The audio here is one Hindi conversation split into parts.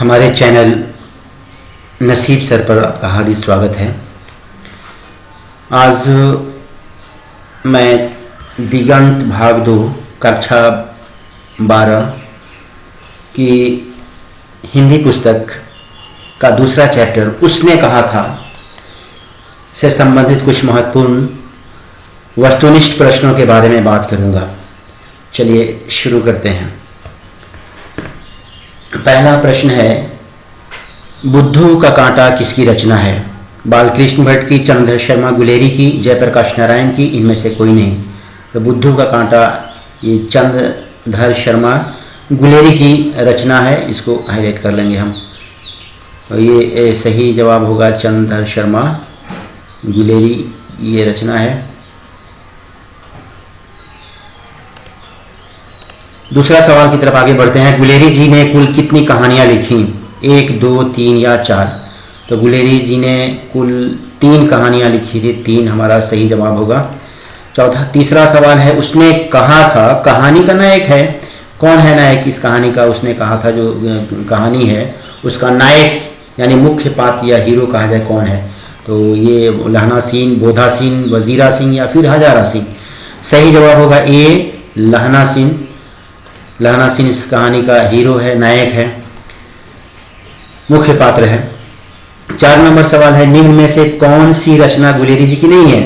हमारे चैनल नसीब सर पर आपका हार्दिक स्वागत है। आज मैं दिगंत भाग 2 कक्षा 12 की हिंदी पुस्तक का दूसरा चैप्टर उसने कहा था से संबंधित कुछ महत्वपूर्ण वस्तुनिष्ठ प्रश्नों के बारे में बात करूंगा। चलिए शुरू करते हैं। पहला प्रश्न है, बुद्धू का कांटा किसकी रचना है? बालकृष्ण भट्ट की, चंद्रधर शर्मा गुलेरी की, जयप्रकाश नारायण की, इनमें से कोई नहीं। तो बुद्धू का कांटा ये चंद्रधर शर्मा गुलेरी की रचना है, इसको हाईलाइट कर लेंगे हम। और ये सही जवाब होगा, चंद्रधर शर्मा गुलेरी ये रचना है। दूसरा सवाल की तरफ आगे बढ़ते हैं। गुलेरी जी ने कुल कितनी कहानियाँ लिखी? 1, 2, 3 या 4? तो गुलेरी जी ने कुल 3 कहानियाँ लिखी थी। 3 हमारा सही जवाब होगा। तीसरा सवाल है, उसने कहा था, कहानी का नायक है, कौन है नायक इस कहानी का? उसने कहा था जो कहानी है उसका नायक यानी मुख्य पात्र या हीरो कहा जाए कौन है? तो ये लहना सिंह, बोधा सिंह, वजीरा सिंह या फिर हजारा सिंह। सही जवाब होगा ए, लहना सिंह। लहना सिंह इस कहानी का हीरो है, नायक है, मुख्य पात्र है। 4 नंबर सवाल है, निम्न में से कौन सी रचना गुलेरी जी की नहीं है?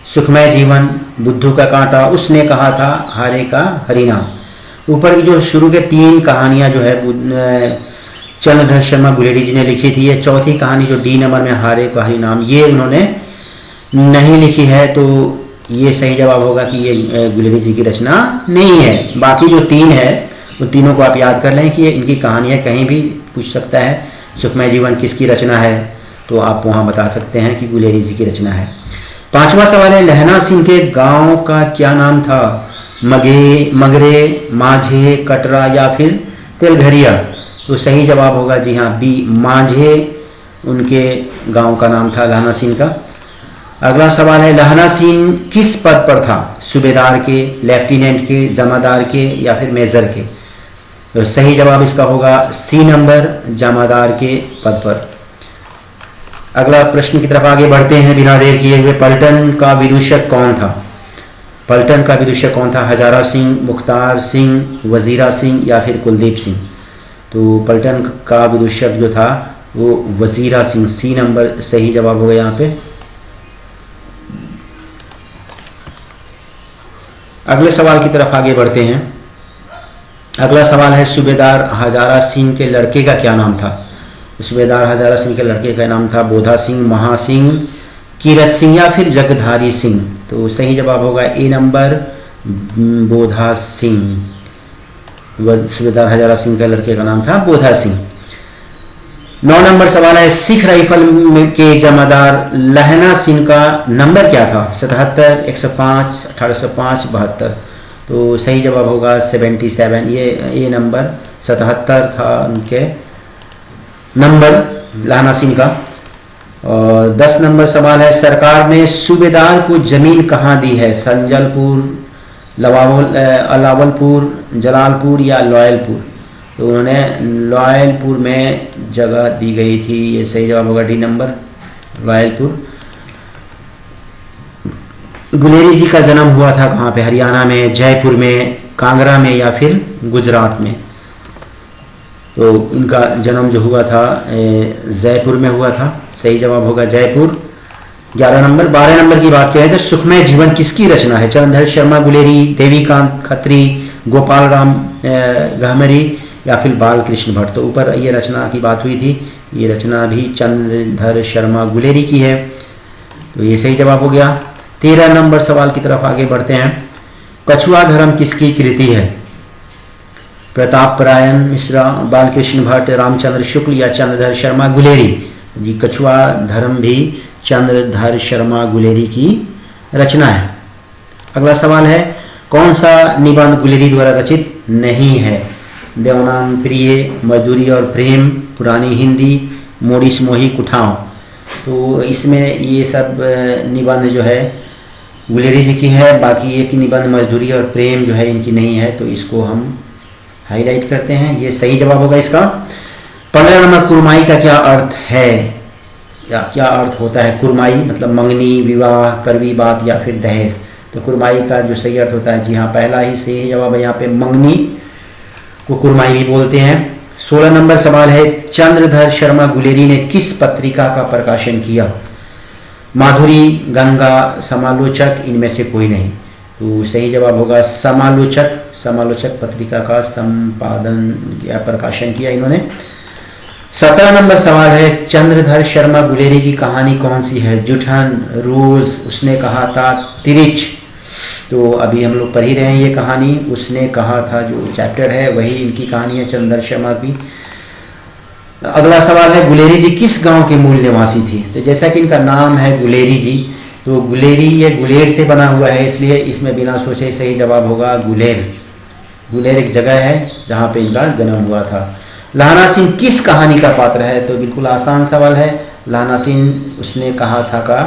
सुखमय जीवन, बुद्धू का कांटा, उसने कहा था, हारे का हरिनाम। ऊपर की जो शुरू के 3 कहानियां जो है चंद्रधर शर्मा गुलेरी जी ने लिखी थी। ये चौथी कहानी जो डी नंबर में हारे का हरिनाम, ये उन्होंने नहीं लिखी है। तो ये सही जवाब होगा कि ये गुलेरी जी की रचना नहीं है। बाकी जो 3 है उन तीनों को आप याद कर लें कि इनकी कहानियाँ कहीं भी पूछ सकता है। सुखमय जीवन किसकी रचना है? तो आप वहाँ बता सकते हैं कि गुलेरी जी की रचना है। 5वां सवाल है, लहना सिंह के गांव का क्या नाम था? मगरे, माझे, कटरा या फिर तेलघरिया? तो सही जवाब होगा जी हाँ, बी, माझे उनके गांव का नाम था लहना सिंह का। अगला सवाल है, लहना सिंह किस पद पर था? सूबेदार के, लेफ्टिनेंट के, जमादार के या फिर मेजर के? तो सही जवाब इसका होगा सी नंबर, जमादार के पद पर। अगला प्रश्न की तरफ आगे बढ़ते हैं बिना देर किए हुए। पलटन का विदूषक कौन था? पलटन का विदूषक कौन था? हजारा सिंह, मुख्तार सिंह, वजीरा सिंह या फिर कुलदीप सिंह? तो पलटन का विदूषक जो था वो वजीरा सिंह, सी नंबर सही जवाब होगा यहाँ पे। अगले सवाल की तरफ आगे बढ़ते हैं। अगला सवाल है, सूबेदार हजारा सिंह के लड़के का क्या नाम था? सूबेदार हजारा सिंह के लड़के का नाम था बोधा सिंह, महासिंह, कीरत सिंह या फिर जगधारी सिंह? तो सही जवाब होगा ए नंबर, बोधा सिंह। सूबेदार हजारा सिंह के लड़के का नाम था बोधा सिंह। 9 नंबर सवाल है, सिख राइफल के जमादार लहना सिंह का नंबर क्या था? 77, 105, 1805, 72? तो सही जवाब होगा 77। ये नंबर 77 था उनके नंबर लहना सिंह का। और 10 नंबर सवाल है, सरकार ने सूबेदार को जमीन कहाँ दी है? संजलपुर, अलावलपुर, जलालपुर या लॉयलपुर? तो उन्होंने लॉयलपुर में जगह दी गई थी। ये सही जवाब होगा डी नंबर, लॉयलपुर। गुलेरी जी का जन्म हुआ था कहाँ पे? हरियाणा में, जयपुर में, कांगड़ा में या फिर गुजरात में? तो इनका जन्म जो हुआ था जयपुर में हुआ था। सही जवाब होगा जयपुर, 11 नंबर। 12 नंबर की बात करें तो सुखमय जीवन किसकी रचना है? चंद्रधर शर्मा गुलेरी, देवीकांत खत्री, गोपाल राम गहमरी या फिर बालकृष्ण भट्ट? तो ऊपर ये रचना की बात हुई थी, ये रचना भी चंद्रधर शर्मा गुलेरी की है। तो ये सही जवाब हो गया। 13 नंबर सवाल की तरफ आगे बढ़ते हैं। कछुआ धर्म किसकी कृति है? प्रताप परायण मिश्रा, बालकृष्ण भट्ट, रामचंद्र शुक्ल या चंद्रधर शर्मा गुलेरी? जी कछुआ धर्म भी चंद्रधर शर्मा गुलेरी की रचना है। अगला सवाल है, कौन सा निबंध गुलेरी द्वारा रचित नहीं है? देवनाम प्रिय, मजदूरी और प्रेम, पुरानी हिंदी, मोड़िस मोही कुठाओं? तो इसमें ये सब निबंध जो है गुलेरी जी की है। बाकी एक निबंध मजदूरी और प्रेम जो है इनकी नहीं है, तो इसको हम हाईलाइट करते हैं। ये सही जवाब होगा इसका। 15 नंबर, कुरमाई का क्या अर्थ है या क्या अर्थ होता है? कुरमाई मतलब मंगनी, विवाह, करवी बात या फिर दहेज। तो कुरमाई का जो सही अर्थ होता है, जी हाँ, पहला ही सही जवाब है। यहाँ पे मंगनी को कुरमाई भी बोलते हैं। 16 नंबर सवाल है, चंद्रधर शर्मा गुलेरी ने किस पत्रिका का प्रकाशन किया? माधुरी, गंगा, समालोचक, इनमें से कोई नहीं। तो सही जवाब होगा समालोचक। समालोचक पत्रिका का संपादन या प्रकाशन किया इन्होंने। 17 नंबर सवाल है, चंद्रधर शर्मा गुलेरी की कहानी कौन सी है? जुठन, रोज, उसने कहा था, तिरिच। तो अभी हम लोग पढ़ ही रहे हैं ये कहानी, उसने कहा था जो चैप्टर है वही इनकी कहानी है चंद्रधर शर्मा की। अगला सवाल है, गुलेरी जी किस गांव के मूल निवासी थी? तो जैसा कि इनका नाम है गुलेरी जी, तो गुलेरी ये गुलेर से बना हुआ है, इसलिए इसमें बिना सोचे सही जवाब होगा गुलेर। गुलेर एक जगह है जहाँ पे इनका जन्म हुआ था। लाना सिंह किस कहानी का पात्र है? तो बिल्कुल आसान सवाल है। लाना सिंह उसने कहा था का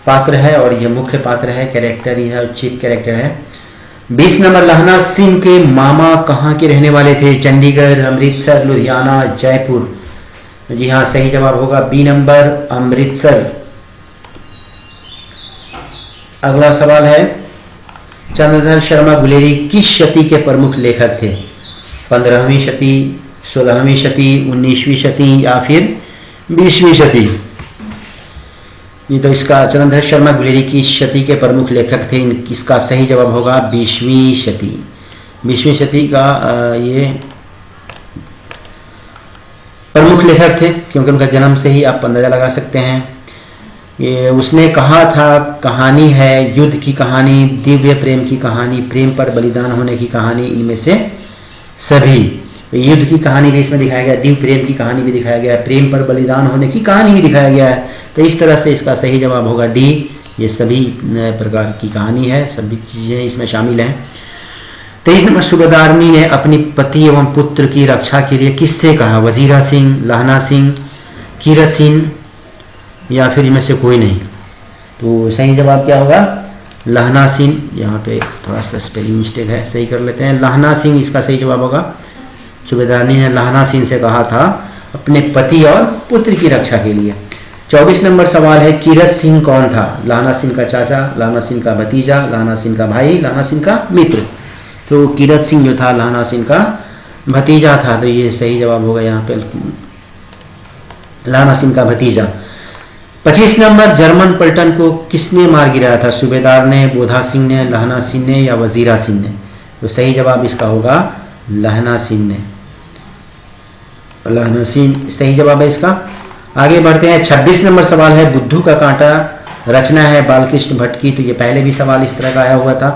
पात्र है और ये मुख्य पात्र है, कैरेक्टर ही है, चीफ कैरेक्टर है। 20 नंबर, लाना सिंह के मामा कहाँ के रहने वाले थे? चंडीगढ़, अमृतसर, लुधियाना, जयपुर। जी हाँ, सही जवाब होगा बी नंबर, अमृतसर। अगला सवाल है, चंद्रधर शर्मा गुलेरी किस शती के प्रमुख लेखक थे? 15वीं शती, 16वीं शती, 19वीं शती या फिर 20वीं शती? ये तो इसका चंद्रधर शर्मा गुलेरी की शती के प्रमुख लेखक थे, इसका सही जवाब होगा 20वीं शती। 20वीं शती का ये प्रमुख लेखक थे क्योंकि उनका जन्म से ही आप अंदाजा लगा सकते हैं। ये उसने कहा था कहानी है युद्ध की कहानी, दिव्य प्रेम की कहानी, प्रेम पर बलिदान होने की कहानी, इनमें से सभी। युद्ध की कहानी भी इसमें दिखाया गया, दिव्य प्रेम की कहानी भी दिखाया गया है, प्रेम पर बलिदान होने की कहानी भी दिखाया गया है। तो इस तरह से इसका सही जवाब होगा डी, ये सभी प्रकार की कहानी है, सभी चीज़ें इसमें शामिल हैं। 23 नंबर, सूबेदारनी ने अपनी पति एवं पुत्र की रक्षा के लिए किससे कहा? वजीरा सिंह, लाहना सिंह, कीरत सिंह या फिर इनमें से कोई नहीं? तो सही जवाब क्या होगा? लाहना सिंह। यहाँ पे थोड़ा सा स्पेलिंग मिस्टेक है, सही कर लेते हैं। लाहना सिंह इसका सही जवाब होगा। सूबेदारनी ने लाहना सिंह से कहा था अपने पति और पुत्र की रक्षा के लिए। 24 नंबर सवाल है, कीरत सिंह कौन था? लाहना सिंह का चाचा, लाहना सिंह का भतीजा, लाहना सिंह का भाई, लाहना सिंह का मित्र। तो कीरत सिंह जो था लाहना सिंह का भतीजा था, तो ये सही जवाब होगा यहाँ पे लाहना सिंह का भतीजा। 25 नंबर, जर्मन पलटन को किसने मार गिराया था? सूबेदार ने, बोधा सिंह ने, लाहना सिंह ने या वजीरा सिंह ने? तो सही जवाब इसका होगा लाहना सिंह ने। लाहना सिंह सही जवाब है इसका। आगे बढ़ते हैं। 26 नंबर सवाल है, बुद्धू का कांटा रचना है बालकृष्ण भट्ट की। तो ये पहले भी सवाल इस तरह का आया हुआ था,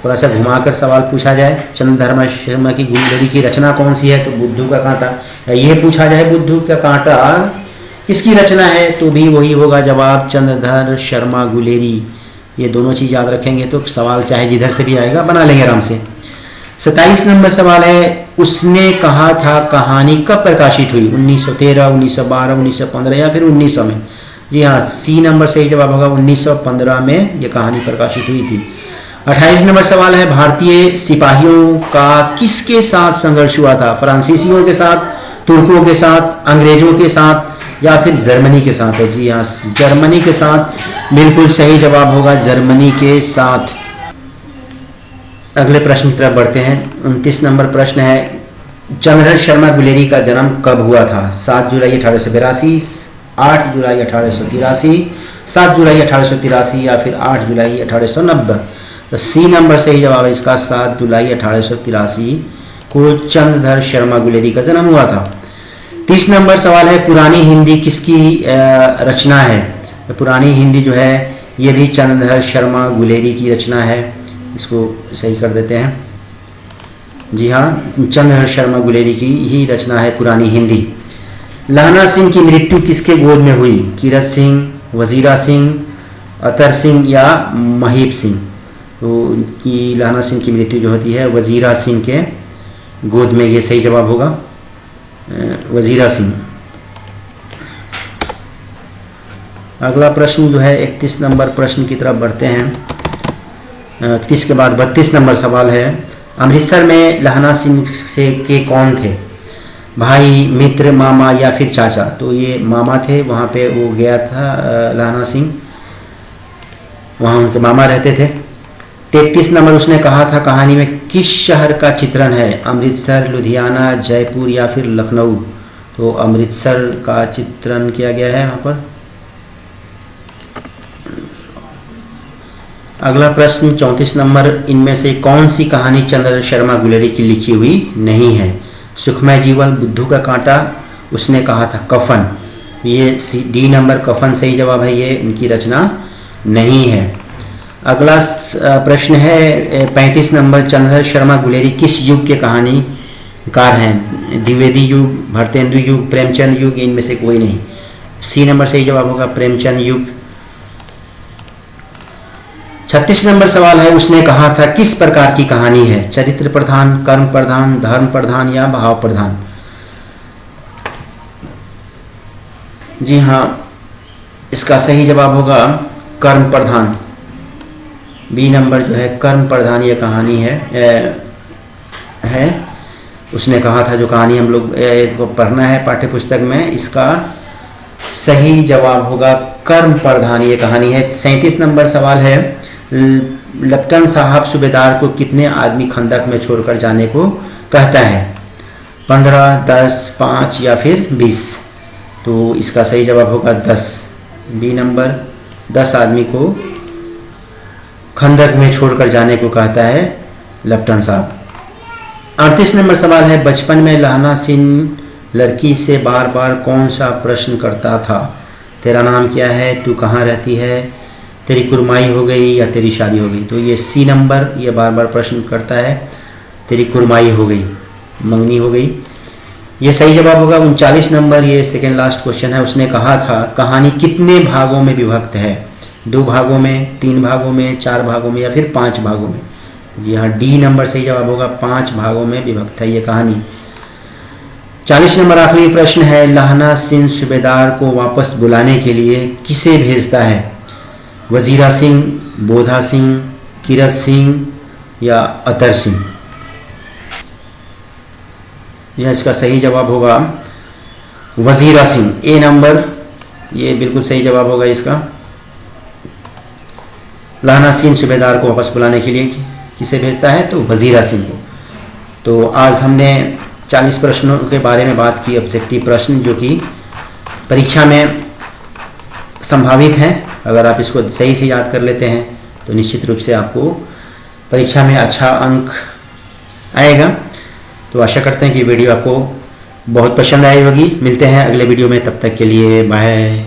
थोड़ा सा घुमाकर सवाल पूछा जाए। चंद्रधर शर्मा की गुलेरी की रचना कौन सी है? तो बुद्धू का कांटा। ये पूछा जाए बुद्धू का कांटा किसकी रचना है? तो भी वही होगा जवाब, चंद्रधर शर्मा गुलेरी। ये दोनों चीज़ याद रखेंगे तो सवाल चाहे जिधर से भी आएगा बना लेंगे आराम से। 27 नंबर सवाल है, उसने कहा था कहानी कब प्रकाशित हुई? 1913, 1912, 1915 या फिर 1900 में? जी हाँ, सी नंबर सही जवाब होगा, 1915 में ये कहानी प्रकाशित हुई थी। 28 नंबर सवाल है, भारतीय सिपाहियों का किसके साथ संघर्ष हुआ था? फ्रांसीसियों के साथ, तुर्कों के साथ, अंग्रेजों के साथ या फिर जर्मनी के साथ? है जी हाँ, जर्मनी के साथ बिल्कुल सही जवाब होगा, जर्मनी के साथ। अगले प्रश्न की तरफ बढ़ते हैं। 29 नंबर प्रश्न है, चंद्रधर शर्मा गुलेरी का जन्म कब हुआ था? 7 जुलाई 1882, 8 जुलाई 1883, 7 जुलाई 1883 या फिर 8 जुलाई 1890? तो सी नंबर सही जवाब है इसका, 7 जुलाई 1883 को चंद्रधर शर्मा गुलेरी का जन्म हुआ था। 30 नंबर सवाल है, पुरानी हिंदी किसकी रचना है? तो पुरानी हिंदी जो है ये भी चंद्रधर शर्मा गुलेरी की रचना है, इसको सही कर देते हैं। जी हाँ, चंद्रधर शर्मा गुलेरी की ही रचना है पुरानी हिंदी। लाहना सिंह की मृत्यु किसके गोद में हुई? कीरत सिंह, वजीरा सिंह, अतर सिंह या महीप सिंह? तो की लाहना सिंह की मृत्यु जो होती है वजीरा सिंह के गोद में, ये सही जवाब होगा वजीरा सिंह। अगला प्रश्न जो है 31 नंबर प्रश्न की तरफ बढ़ते हैं। 31 के बाद 32 नंबर सवाल है, अमृतसर में लाहना सिंह से के कौन थे? भाई, मित्र, मामा या फिर चाचा। तो ये मामा थे, वहाँ पे वो गया था लहना सिंह, वहाँ उनके मामा रहते थे। 33 नंबर उसने कहा था कहानी में किस शहर का चित्रण है, अमृतसर, लुधियाना, जयपुर या फिर लखनऊ। तो अमृतसर का चित्रण किया गया है वहाँ पर। अगला प्रश्न 34 नंबर, इनमें से कौन सी कहानी चंद्र शर्मा गुलेरी की लिखी हुई नहीं है। सुखमय जीवन, बुद्धू का कांटा, उसने कहा था कफन। ये डी नंबर कफन सही जवाब है, ये उनकी रचना नहीं है। अगला प्रश्न है 35 नंबर, चंद्र शर्मा गुलेरी किस युग के कहानीकार हैं। द्विवेदी युग, भारतेंदु युग, प्रेमचंद युग, इनमें से कोई नहीं। सी नंबर सही जवाब होगा, प्रेमचंद युग। 36 नंबर सवाल है, उसने कहा था किस प्रकार की कहानी है, चरित्र प्रधान, कर्म प्रधान, धर्म प्रधान या भाव प्रधान। जी हाँ, इसका सही जवाब होगा कर्म प्रधान। बी नंबर जो है कर्म प्रधान ये कहानी है। उसने कहा था, जो कहानी हम लोग को पढ़ना है पाठ्य पुस्तक में, इसका सही जवाब होगा कर्म प्रधान ये कहानी है। 37 नंबर सवाल है, लेफ्टिनेंट साहब सूबेदार को कितने आदमी खंदक में छोड़कर जाने को कहता है, 15, 10, 5 या फिर 20। तो इसका सही जवाब होगा 10। बी नंबर 10 आदमी को खंदक में छोड़कर जाने को कहता है लेफ्टिनेंट साहब। 38 नंबर सवाल है, बचपन में लहना सिंह लड़की से बार बार कौन सा प्रश्न करता था, तेरा नाम क्या है, तू कहाँ रहती है, तेरी कुरमाई हो गई या तेरी शादी हो गई। तो ये सी नंबर, ये बार बार प्रश्न करता है, तेरी कुरमाई हो गई, मंगनी हो गई, ये सही जवाब होगा। 39 नंबर, ये सेकेंड लास्ट क्वेश्चन है, उसने कहा था कहानी कितने भागों में विभक्त है, 2 भागों में, 3 भागों में, 4 भागों में या फिर 5 भागों में। जी हाँ, डी नंबर सही जवाब होगा, 5 भागों में विभक्त है ये कहानी। 40 नंबर आखिरी प्रश्न है, लहना सिंह सूबेदार को वापस बुलाने के लिए किसे भेजता है, वजीरा सिंह, बोधा सिंह, कीरत सिंह या अतर सिंह। यह इसका सही जवाब होगा वजीरा सिंह, ए नंबर, ये बिल्कुल सही जवाब होगा इसका। लहना सिंह सूबेदार को वापस बुलाने के लिए किसे भेजता है, तो वजीरा सिंह को। तो आज हमने 40 प्रश्नों के बारे में बात की, ऑब्जेक्टिव प्रश्न जो कि परीक्षा में संभावित हैं। अगर आप इसको सही से याद कर लेते हैं तो निश्चित रूप से आपको परीक्षा में अच्छा अंक आएगा। तो आशा करते हैं कि वीडियो आपको बहुत पसंद आई होगी। मिलते हैं अगले वीडियो में, तब तक के लिए बाय।